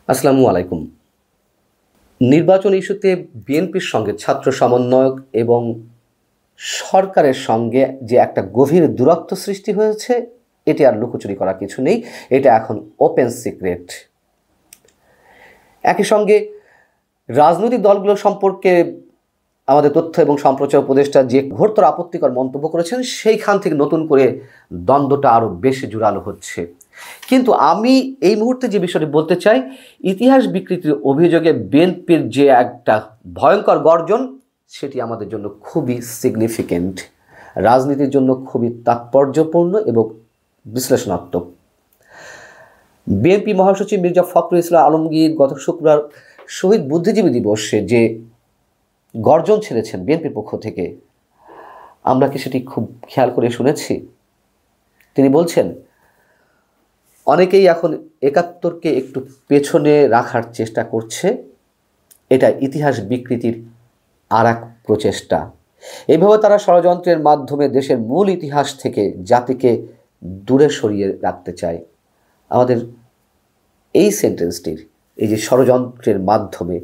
আসসালামু আলাইকুম। নির্বাচন ইস্যুতে বিএনপির সঙ্গে ছাত্র সমন্বয়ক এবং সরকারের সঙ্গে যে একটা গভীর দূরত্ব সৃষ্টি হয়েছে, এটি আর লুকোচুরি করার কিছু নেই। এটা এখন ওপেন সিক্রেট। একই সঙ্গে রাজনৈতিক দলগুলো সম্পর্কে আমাদের তথ্য এবং সম্প্রচার উপদেষ্টা যে ঘোরতর আপত্তিকর মন্তব্য করেছেন, সেইখান থেকে নতুন করে দ্বন্দ্বটা আরও বেশি জোরালো হচ্ছে। কিন্তু আমি এই মুহূর্তে যে বিষয়টি বলতে চাই, ইতিহাস বিকৃতির অভিযোগে বিএনপির যে একটা ভয়ঙ্কর গর্জন, সেটি আমাদের জন্য খুবই সিগনিফিক্যান্ট, রাজনীতির জন্য খুবই তাৎপর্যপূর্ণ এবং বিশ্লেষণাত্মক। বিএনপি মহাসচিব মির্জা ফখরুল ইসলাম আলমগীর গত শুক্রবার শহীদ বুদ্ধিজীবী দিবসে যে গর্জন ছেড়েছেন বিএনপির পক্ষ থেকে, আমরা কি সেটি খুব খেয়াল করে শুনেছি? তিনি বলছেন, অনেকেই এখন ৭১কে একটু পেছনে রাখার চেষ্টা করছে, এটা ইতিহাস বিকৃতির আর এক প্রচেষ্টা। এইভাবে তারা ষড়যন্ত্রের মাধ্যমে দেশের মূল ইতিহাস থেকে জাতিকে দূরে সরিয়ে রাখতে চায়। আমাদের এই সেন্টেন্সটির, এই যে ষড়যন্ত্রের মাধ্যমে,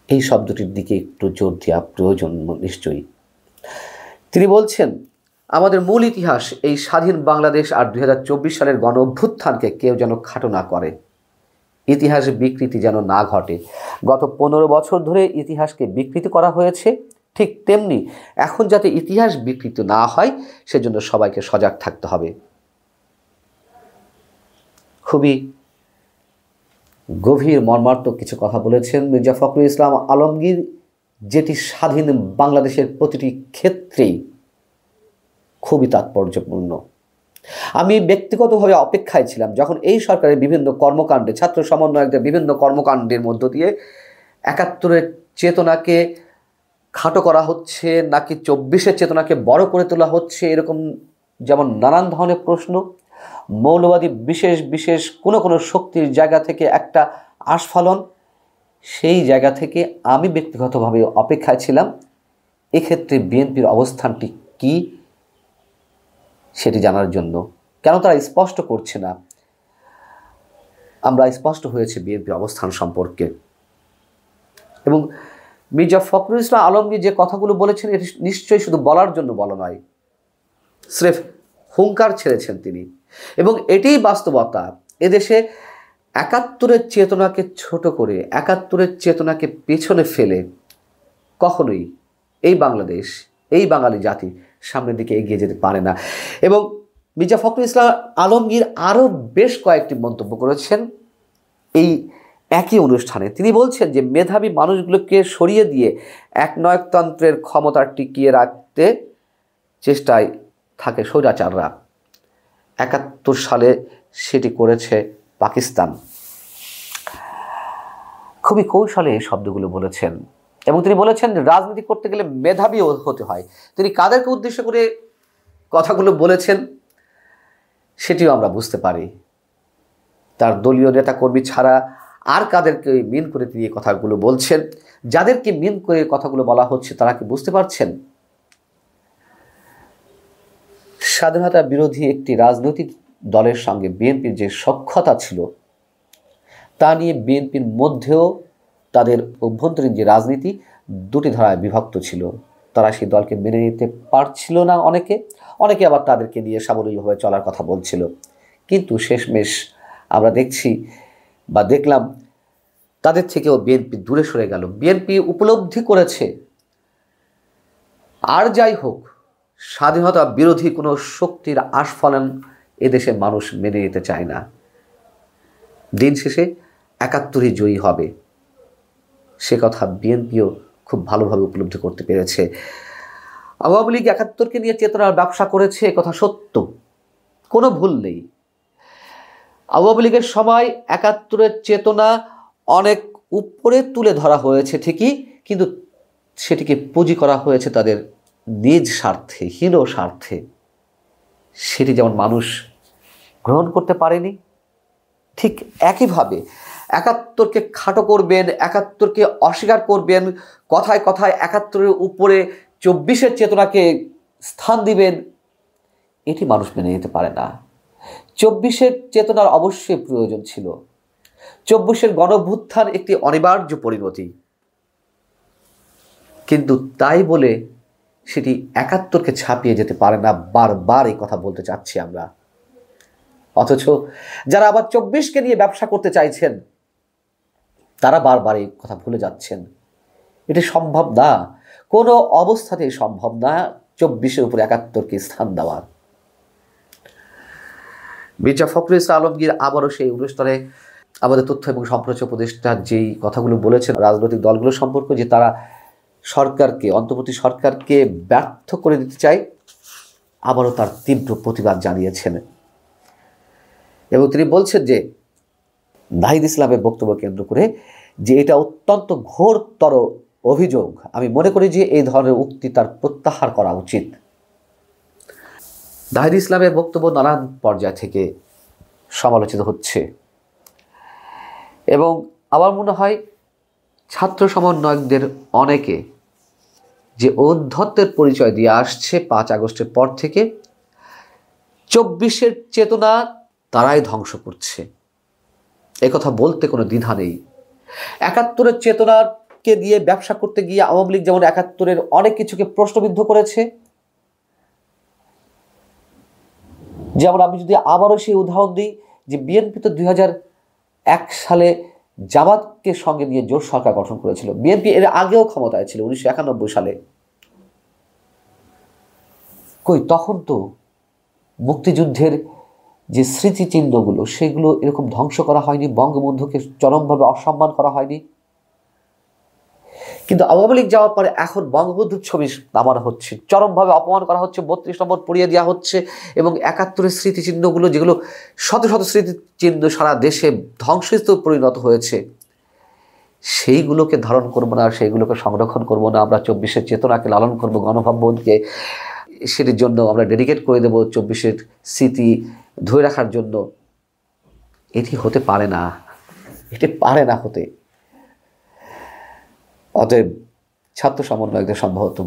এই শব্দটির দিকে একটু জোর দেওয়া প্রয়োজন নিশ্চয়ই। তিনি বলছেন, আমাদের মূল ইতিহাস এই স্বাধীন বাংলাদেশ আর ২০২৪ সালের গণ অভ্যুত্থানকে কেউ যেন খাটো না করে, ইতিহাস বিকৃতি যেন না ঘটে। গত ১৫ বছর ধরে ইতিহাসকে বিকৃতি করা হয়েছে, ঠিক তেমনি এখন যাতে ইতিহাস বিকৃতি না হয় সেজন্য সবাইকে সজাগ থাকতে হবে। খুবই গভীর মর্মার্থক কিছু কথা বলেছেন মির্জা ফখরুল ইসলাম আলমগীর, যেটি স্বাধীন বাংলাদেশের প্রতিটি ক্ষেত্রেই খুবই তাৎপর্যপূর্ণ। আমি ব্যক্তিগতভাবে অপেক্ষায় ছিলাম যখন এই সরকারের বিভিন্ন কর্মকাণ্ডে, ছাত্র সমন্বয়কদের বিভিন্ন কর্মকাণ্ডের মধ্য দিয়ে ৭১-এর চেতনাকে খাটো করা হচ্ছে নাকি ২৪-এর চেতনাকে বড় করে তোলা হচ্ছে, এরকম যেমন নানান ধরনের প্রশ্ন, মৌলবাদী বিশেষ বিশেষ কোনো শক্তির জায়গা থেকে একটা আস্ফালন, সেই জায়গা থেকে আমি ব্যক্তিগতভাবে অপেক্ষায় ছিলাম এক্ষেত্রে বিএনপির অবস্থানটি কী সেটি জানার জন্য। কেন তারা স্পষ্ট করছে না? আমরা স্পষ্ট হয়েছে বিএনপির অবস্থান সম্পর্কে। এবং মির্জা ফখরুল ইসলাম আলমগীর যে কথাগুলো বলেছেন, এটি নিশ্চয়ই শুধু বলার জন্য বলা নয়, স্রেফ হুঙ্কার ছেড়েছেন তিনি। এবং এটিই বাস্তবতা। এদেশে ৭১-এর চেতনাকে ছোট করে, ৭১-এর চেতনাকে পেছনে ফেলে কখনোই এই বাংলাদেশ, এই বাঙালি জাতি সামনের দিকে এগিয়ে যেতে পারে না। এবং মির্জা ফখরুল ইসলাম আলমগীর আরও বেশ কয়েকটি মন্তব্য করেছেন এই একই অনুষ্ঠানে। তিনি বলছেন যে মেধাবী মানুষগুলোকে সরিয়ে দিয়ে একনায়কতন্ত্রের ক্ষমতা টিকিয়ে রাখতে চেষ্টায় থাকে স্বৈরাচাররা। ৭১ সালে সেটি করেছে পাকিস্তান। খুবই কৌশলে এই শব্দগুলো বলেছেন। এবং তিনি বলেছেন রাজনীতি করতে গেলে মেধাবী হতে হয়। তিনি কাদেরকে উদ্দেশ্য করে কথাগুলো বলেছেন সেটিও আমরা বুঝতে পারি। তার দলীয় নেতাকর্মী ছাড়া আর কাদেরকে মিন করে তিনি এই কথাগুলো বলছেন? যাদেরকে মিন করে কথাগুলো বলা হচ্ছে তারা কি বুঝতে পারছেন? স্বাধীনতা বিরোধী একটি রাজনৈতিক দলের সঙ্গে বিএনপির যে সখ্যতা ছিল, তা নিয়ে বিএনপির মধ্যেও তাদের অভ্যন্তরীণ যে রাজনীতি দুটি ধারায় বিভক্ত ছিল। তারা সেই দলকে মেনে নিতে পারছিল না, অনেকে আবার তাদেরকে নিয়ে সাবলীলভাবে চলার কথা বলছিল। কিন্তু শেষমেশ আমরা দেখলাম তাদের থেকেও বিএনপি দূরে সরে গেল। বিএনপি উপলব্ধি করেছে, আর যাই হোক, স্বাধীনতা বিরোধী কোনো শক্তির আস্ফালন এদেশের মানুষ মেনে নিতে চায় না। দিন শেষে ৭১-ই জয়ী হবে, সে কথা বিএনপিও খুব ভালোভাবে উপলব্ধি করতে পেরেছে। আওয়ামী লীগ ৭১কে নিয়ে চেতনার ব্যবসা করেছে, কথা সত্য, কোনো ভুল নেই। আওয়ামী লীগের সময় ৭১-এর চেতনা অনেক উপরে তুলে ধরা হয়েছে ঠিকই, কিন্তু সেটিকে পুঁজি করা হয়েছে তাদের নিজ স্বার্থে, হীন স্বার্থে। সেটি যেমন মানুষ গ্রহণ করতে পারেনি, ঠিক একইভাবে ৭১কে খাটো করবেন, ৭১কে অস্বীকার করবেন, কথায় কথায় ৭১-এর উপরে ২৪-এর চেতনাকে স্থান দিবেন, এটি মানুষ মেনে নিতে পারে না। ২৪-এর চেতনার অবশ্যই প্রয়োজন ছিল, 24-এর গণঅভ্যুত্থান একটি অনিবার্য পরিণতি, কিন্তু তাই বলে সেটি 71-কে ছাপিয়ে যেতে পারে না। বারবার এই কথা বলতে চাচ্ছি আমরা। অথচ যারা আবার 24-কে নিয়ে ব্যবসা করতে চাইছেন তারা বারবার এই কথা ভুলে যাচ্ছেন। এটি সম্ভব না, কোনো অবস্থাতেই সম্ভব না 24-এর উপরে 71-কে স্থান দেওয়ার। মির্জা ফখরুল ইসলাম আলমগীর আবারও সেই অনুষ্ঠানে আমাদের তথ্য এবং সম্প্রচার উপদেষ্টা যেই কথাগুলো বলেছেন রাজনৈতিক দলগুলো সম্পর্কে, যে তারা সরকারকে, অন্তর্বর্তী সরকারকে ব্যর্থ করে দিতে চায়, আবারও তার তীব্র প্রতিবাদ জানিয়েছেন। এবং তিনি বলছেন যে নাহিদ ইসলামের বক্তব্য কেন্দ্র করে যে এটা অত্যন্ত ঘোরতর অভিযোগ। আমি মনে করি যে এই ধরনের উক্তি তার প্রত্যাহার করা উচিত। নাহিদ ইসলামের বক্তব্য নানান পর্যায় থেকে সমালোচিত হচ্ছে এবং আমার মনে হয় ছাত্র সমন্বয়কদের অনেকে যে ঔদ্ধত্যের পরিচয় দিয়ে আসছে 5 আগস্টের পর থেকে, 24-এর চেতনা তারাই ধ্বংস করছে, একথা বলতে কোনো দ্বিধা নেই। 71-এর চেতনাকে দিয়ে ব্যবসা করতে গিয়ে আওয়ামী লীগ যেমন 71-এর অনেক কিছুকে প্রশ্নবিদ্ধ করেছে, যেমন আমি যদি আবারও সেই উদাহরণ দিই যে বিএনপি তো 2001 সালে জামাতকে সঙ্গে নিয়ে জোট সরকার গঠন করেছিল। বিএনপি এর আগেও ক্ষমতায় ছিল 1991 সালে। কই তখন তো মুক্তিযুদ্ধের যে স্মৃতিচিহ্নগুলো সেগুলো এরকম ধ্বংস করা হয়নি, বঙ্গবন্ধুকে চরমভাবে অসম্মান করা হয়নি। কিন্তু আওয়ামী লীগ যাওয়ার পরে এখন বঙ্গবন্ধুর ছবি নামানো হচ্ছে, চরমভাবে অপমান করা হচ্ছে, 32 নম্বর পুড়িয়ে দেওয়া হচ্ছে এবং 71-এর স্মৃতিচিহ্নগুলো, যেগুলো শত শত স্মৃতিচিহ্ন সারা দেশে ধ্বংসস্তূপে পরিণত হয়েছে, সেইগুলোকে ধারণ করবো না, সেইগুলোকে সংরক্ষণ করবো না। আমরা 24-এর চেতনাকে লালন করবো, গণভাবনকে সেটির জন্য আমরা ডেডিকেট করে দেবো 24-এর স্মৃতি ধরে রাখার জন্য। এটি হতে পারে না, এটি পারে না হতে। অতএব ছাত্র সমন্বয়কদের সম্ভবত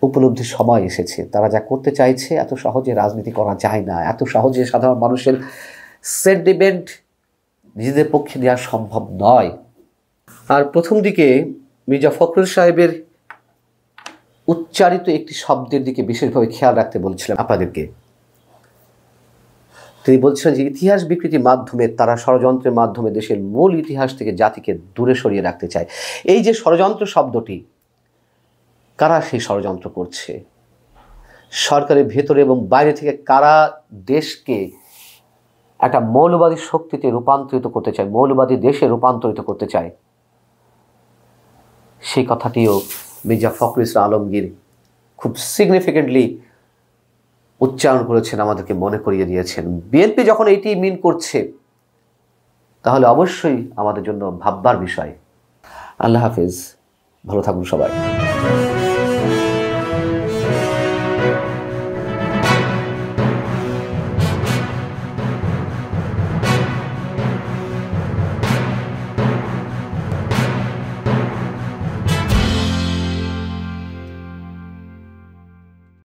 উপলব্ধির সময় এসেছে। তারা যা করতে চাইছে এত সহজে রাজনীতি করা যায় না, এত সহজে সাধারণ মানুষের সেন্টিমেন্ট নিজেদের পক্ষে নেওয়া সম্ভব নয়। আর প্রথম দিকে মির্জা ফখরুল সাহেবের উচ্চারিত একটি শব্দের দিকে বিশেষভাবে খেয়াল রাখতে বলছিলাম আপনাদেরকে। তিনি বলছিলেন যে ইতিহাস বিকৃতির মাধ্যমে তারা ষড়যন্ত্রের মাধ্যমে দেশের মূল ইতিহাস থেকে জাতিকে দূরে সরিয়ে রাখতে চায়। এই যে ষড়যন্ত্র শব্দটি, কারা সেই ষড়যন্ত্র করছে? সরকারের ভেতরে এবং বাইরে থেকে কারা দেশকে একটা মৌলবাদী শক্তিতে রূপান্তরিত করতে চায়, মৌলবাদী দেশে রূপান্তরিত করতে চায়, সেই কথাটিও মির্জা ফখরুল ইসলাম আলমগীর খুব সিগনিফিকেন্টলি উচ্চারণ করেছেন, আমাদেরকে মনে করিয়ে দিয়েছেন। বিএনপি যখন এইটি মিন করছে তাহলে অবশ্যই আমাদের জন্য ভাববার বিষয়। আল্লাহ হাফেজ, ভালো থাকুন সবাই।